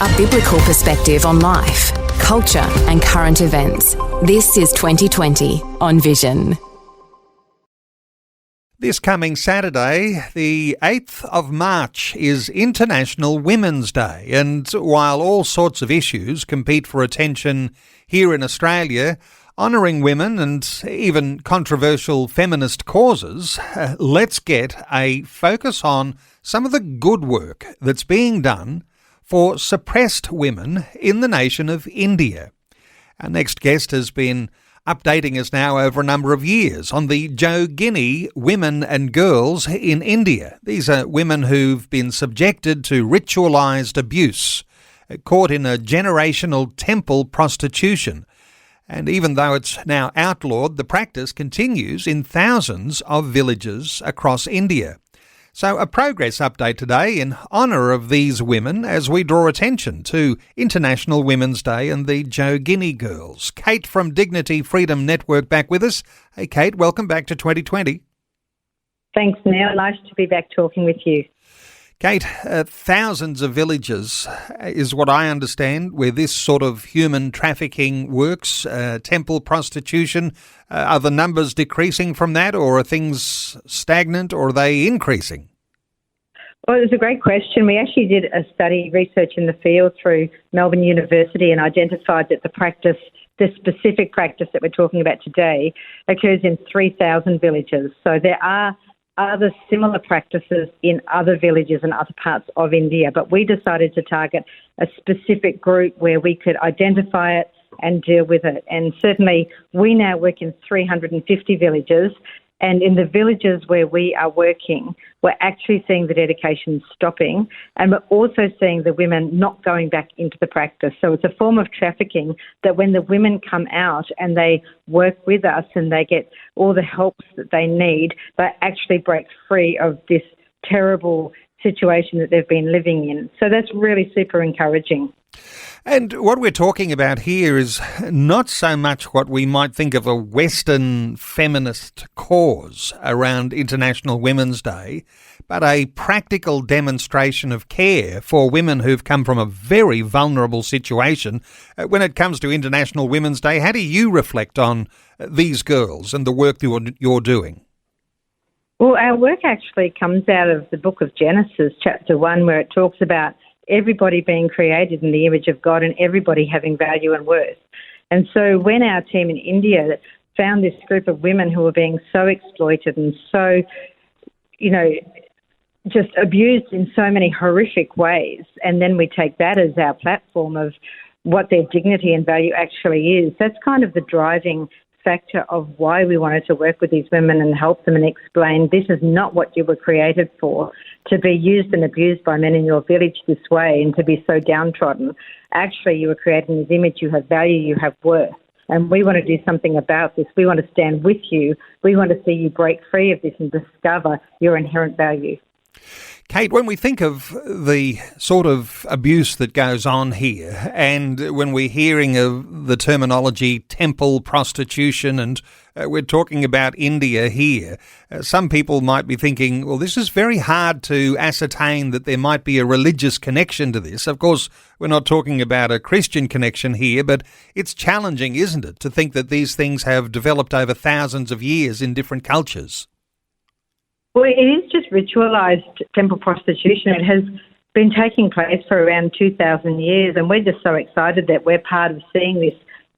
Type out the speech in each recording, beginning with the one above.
A biblical perspective on life, culture and current events. This is 2020 on Vision. This coming Saturday, the 8th of March, is International Women's Day, and while all sorts of issues compete for attention here in Australia, honouring women and even controversial feminist causes, let's get a focus on some of the good work that's being done for suppressed women in the nation of India. Our next guest has been updating us now over a number of years on the Jogini women and girls in India. These are women who've been subjected to ritualised abuse, caught in a generational temple prostitution. And even though it's now outlawed, the practice continues in thousands of villages across India. So a progress update today in honour of these women as we draw attention to International Women's Day and the Jogini Girls. Kate from Dignity Freedom Network back with us. Hey Kate, welcome back to 2020. Thanks, Neil. Nice to be back talking with you. Kate, thousands of villages is what I understand where this sort of human trafficking works, temple prostitution. Are the numbers decreasing from that, or are things stagnant, or are they increasing? Well, it's a great question. We actually did a study, research in the field through Melbourne University, and identified that the specific practice that we're talking about today occurs in 3,000 villages. So there are other similar practices in other villages and other parts of India, but we decided to target a specific group where we could identify it and deal with it. And certainly we now work in 350 villages, and in the villages where we are working, we're actually seeing the dedication stopping, and we're also seeing the women not going back into the practice. So it's a form of trafficking that when the women come out and they work with us and they get all the help that they need, they actually break free of this terrible situation that they've been living in. So that's really super encouraging. And what we're talking about here is not so much what we might think of a Western feminist cause around International Women's Day, but a practical demonstration of care for women who've come from a very vulnerable situation. When it comes to International Women's Day, how do you reflect on these girls and the work that you're doing? Well, our work actually comes out of the book of Genesis, chapter 1, where it talks about everybody being created in the image of God and everybody having value and worth. And so when our team in India found this group of women who were being so exploited and so, just abused in so many horrific ways, and then we take that as our platform of what their dignity and value actually is, that's kind of the driving factor of why we wanted to work with these women and help them and explain this is not what you were created for, to be used and abused by men in your village this way and to be so downtrodden. Actually, you were created in His image, you have value, you have worth. And we want to do something about this. We want to stand with you. We want to see you break free of this and discover your inherent value. Kate, when we think of the sort of abuse that goes on here, and when we're hearing of the terminology temple prostitution, and we're talking about India here, some people might be thinking, well, this is very hard to ascertain that there might be a religious connection to this. Of course, we're not talking about a Christian connection here, but it's challenging, isn't it, to think that these things have developed over thousands of years in different cultures? Well, it is just ritualised temple prostitution. It has been taking place for around 2,000 years, and we're just so excited that we're part of seeing this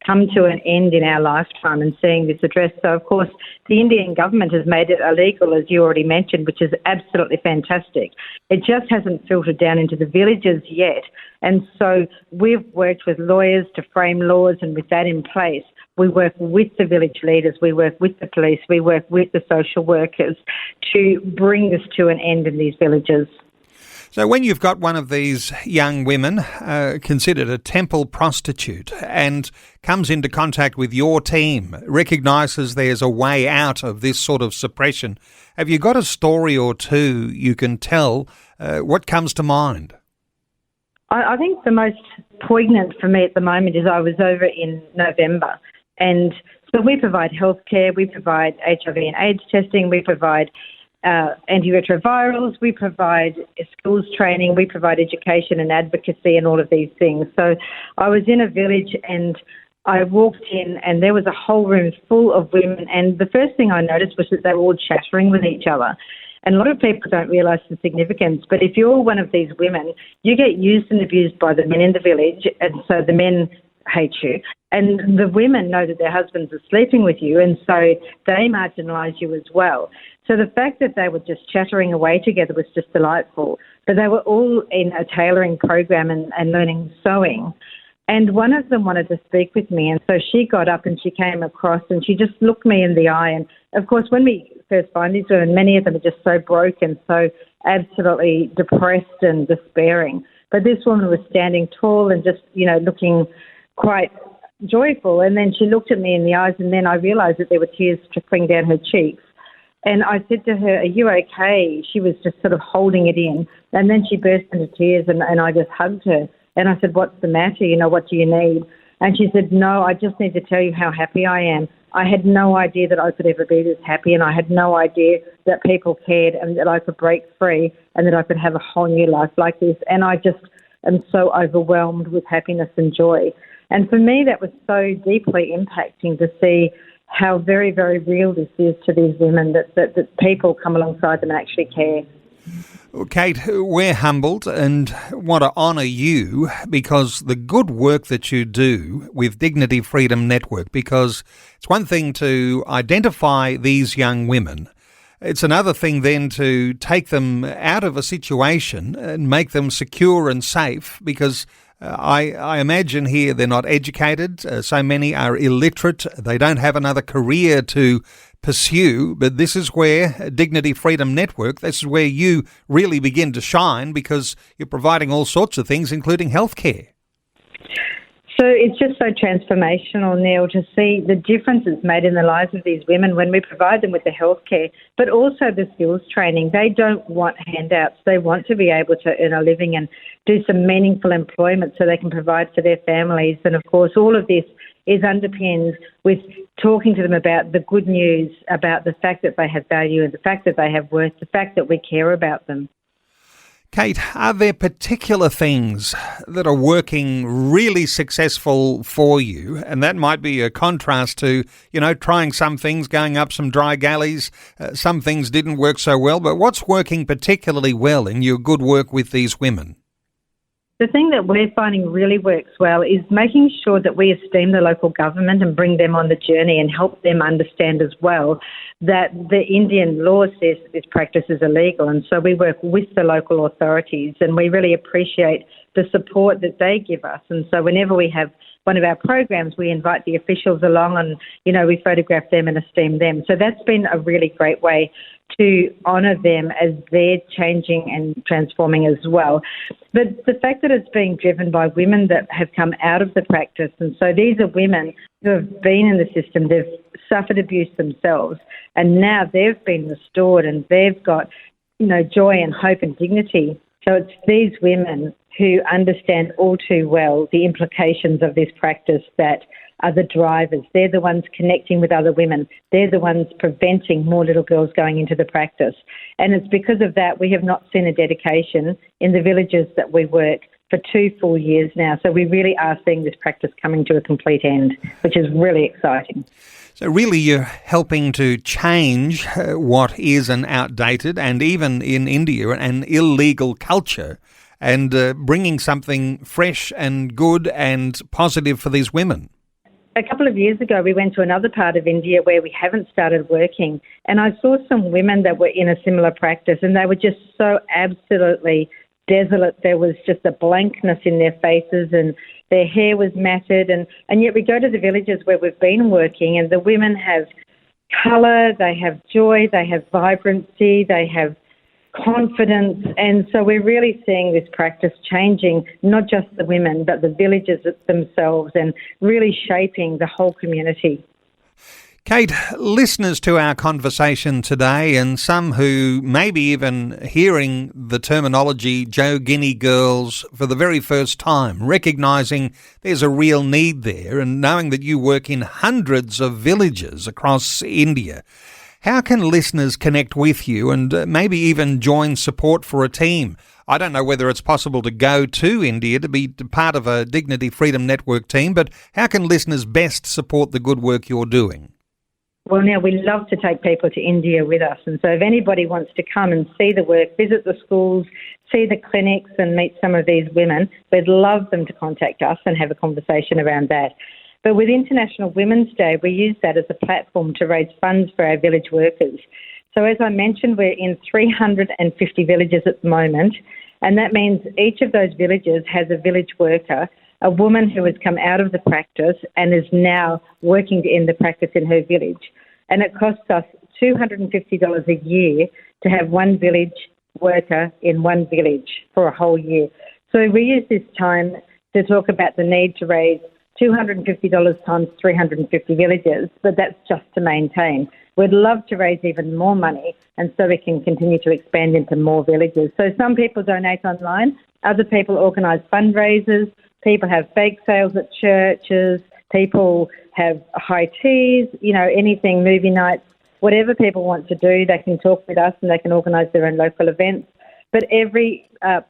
come to an end in our lifetime and seeing this addressed. So, of course, the Indian government has made it illegal, as you already mentioned, which is absolutely fantastic. It just hasn't filtered down into the villages yet. And so we've worked with lawyers to frame laws, and with that in place, we work with the village leaders, we work with the police, we work with the social workers to bring this to an end in these villages. So when you've got one of these young women considered a temple prostitute and comes into contact with your team, recognises there's a way out of this sort of suppression, have you got a story or two you can tell? What comes to mind? I think the most poignant for me at the moment is I was over in November, and so we provide healthcare, we provide HIV and AIDS testing, we provide antiretrovirals, we provide schools training, we provide education and advocacy and all of these things. So I was in a village and I walked in and there was a whole room full of women, and the first thing I noticed was that they were all chattering with each other. And a lot of people don't realise the significance, but if you're one of these women, you get used and abused by the men in the village, and so the men hate you. And the women know that their husbands are sleeping with you, and so they marginalise you as well. So the fact that they were just chattering away together was just delightful. But they were all in a tailoring program and learning sewing. And one of them wanted to speak with me, and so she got up and she came across and she just looked me in the eye. And, of course, when we first find these women, many of them are just so broken, so absolutely depressed and despairing. But this woman was standing tall and just, looking quite joyful. And then she looked at me in the eyes, and then I realised that there were tears trickling down her cheeks. And I said to her, "Are you okay?" She was just sort of holding it in. And then she burst into tears, and I just hugged her. And I said, "What's the matter? What do you need?" And she said, "No, I just need to tell you how happy I am. I had no idea that I could ever be this happy, and I had no idea that people cared and that I could break free and that I could have a whole new life like this. And I just am so overwhelmed with happiness and joy." And for me, that was so deeply impacting to see how very, very real this is to these women, that people come alongside them and actually care. Well, Kate, we're humbled and want to honour you because the good work that you do with Dignity Freedom Network, because it's one thing to identify these young women. It's another thing then to take them out of a situation and make them secure and safe, because I imagine here they're not educated. So many are illiterate. They don't have another career to pursue. But this is where Dignity Freedom Network, this is where you really begin to shine, because you're providing all sorts of things, including healthcare. So it's just so transformational, Neil, to see the difference it's made in the lives of these women when we provide them with the healthcare, but also the skills training. They don't want handouts. They want to be able to earn a living and do some meaningful employment so they can provide for their families. And, of course, all of this is underpinned with talking to them about the good news, about the fact that they have value and the fact that they have worth, the fact that we care about them. Kate, are there particular things that are working really successful for you? And that might be a contrast to, trying some things, going up some dry gullies. Some things didn't work so well. But what's working particularly well in your good work with these women? The thing that we're finding really works well is making sure that we esteem the local government and bring them on the journey and help them understand as well that the Indian law says that this practice is illegal. And so we work with the local authorities, and we really appreciate the support that they give us. And so whenever we have one of our programs, we invite the officials along and, we photograph them and esteem them. So that's been a really great way to honour them as they're changing and transforming as well. But the fact that it's being driven by women that have come out of the practice, and so these are women who have been in the system, they've suffered abuse themselves, and now they've been restored and they've got, joy and hope and dignity. So it's these women who understand all too well the implications of this practice that are the drivers. They're the ones connecting with other women. They're the ones preventing more little girls going into the practice. And it's because of that we have not seen a dedication in the villages that we work for 2 full years now. So we really are seeing this practice coming to a complete end, which is really exciting. So really you're helping to change what is an outdated and even in India an illegal culture, and bringing something fresh and good and positive for these women. A couple of years ago, we went to another part of India where we haven't started working, and I saw some women that were in a similar practice, and they were just so absolutely desolate. There was just a blankness in their faces, and their hair was matted, and yet we go to the villages where we've been working, and the women have colour, they have joy, they have vibrancy, they have confidence. And so we're really seeing this practice changing not just the women but the villages themselves, and really shaping the whole community. Kate, listeners to our conversation today, and some who may be even hearing the terminology Jogini Girls for the very first time, recognising there's a real need there and knowing that you work in hundreds of villages across India, How can listeners connect with you and maybe even join support for a team? I don't know whether it's possible to go to India to be part of a Dignity Freedom Network team, but how can listeners best support the good work you're doing? Well, now, we love to take people to India with us. And so if anybody wants to come and see the work, visit the schools, see the clinics and meet some of these women, we'd love them to contact us and have a conversation around that. But with International Women's Day, we use that as a platform to raise funds for our village workers. So as I mentioned, we're in 350 villages at the moment, and that means each of those villages has a village worker, a woman who has come out of the practice and is now working to end the practice in her village. And it costs us $250 a year to have one village worker in one village for a whole year. So we use this time to talk about the need to raise $250 times 350 villages, but that's just to maintain. We'd love to raise even more money, and so we can continue to expand into more villages. So some people donate online, other people organise fundraisers, people have bake sales at churches, people have high teas, anything, movie nights, whatever people want to do, they can talk with us and they can organise their own local events. But every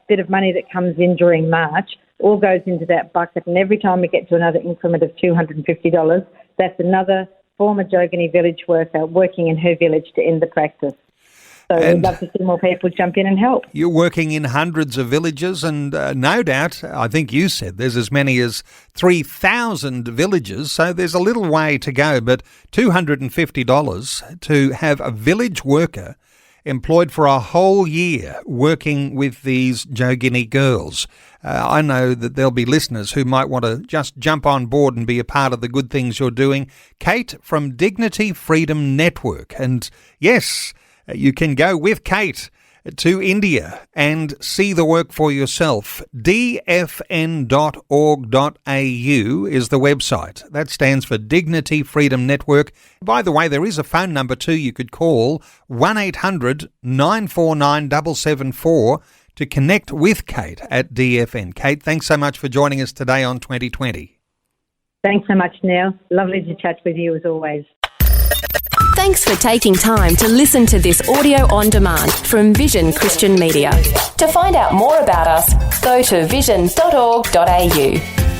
bit of money that comes in during March all goes into that bucket, and every time we get to another increment of $250, that's another former Jogini village worker working in her village to end the practice. So we'd love to see more people jump in and help. You're working in hundreds of villages, and no doubt, I think you said there's as many as 3,000 villages, so there's a little way to go, but $250 to have a village worker employed for a whole year working with these Jogini girls. I know that there'll be listeners who might want to just jump on board and be a part of the good things you're doing. Kate from Dignity Freedom Network. And yes, you can go with Kate to India and see the work for yourself. dfn.org.au is the website. That stands for Dignity Freedom Network. By the way, there is a phone number too you could call, 1-800-949-774, to connect with Kate at DFN. Kate, thanks so much for joining us today on 2020. Thanks so much, Neil. Lovely to chat with you as always. Thanks for taking time to listen to this audio on demand from Vision Christian Media. To find out more about us, go to vision.org.au.